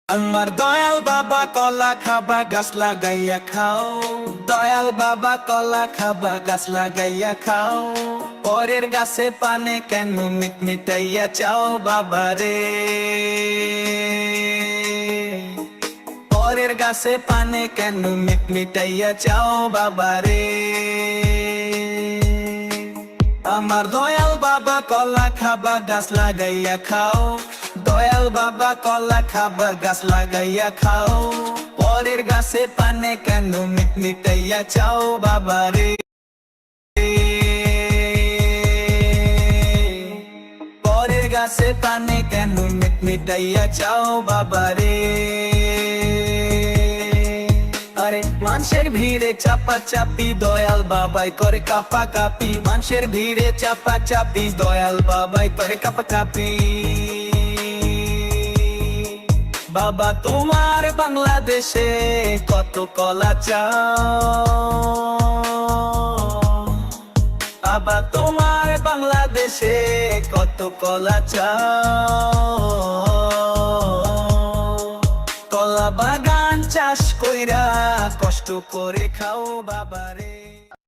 আমার দয়াল বাবা কলা খাবা গাছ লাগাইয়া খাও, দয়াল বাবা কলা খাবা গাছ লাগাইয়া খাও, পরের গাছে পানে কেন মিটমিটাইয়া চাও বাবা রে, পরের গাছে পানে কেন মিটমিটাইয়া চাও বাবা রে। আমার দয়াল বাবা কলা খাবা গাছ লাগাইয়া খাও, দয়াল বাবা কলা খাবা গাছ লাগাইয়া খাও, পরের গাছে পানে কেন মিটমিটাইয়া চাও বাবা রে, পরের গাছে পানে কেন মিটমিটাইয়া চাও বাবা রে। আরে মানুষের ভিড়ে চাপা চাপি দয়াল বাবাই করে কাপা কাপি, মানুষের ভিড়ে চাপা চাপি দয়াল বাবাই করে কাপা কাপি। বাবা তোমার বাংলাদেশে কত কলা চাও, বাবা তোমার বাংলাদেশে কত কলা চাও, কলা বাগান চাষ কইরা কষ্ট করে খাও বাবা রে।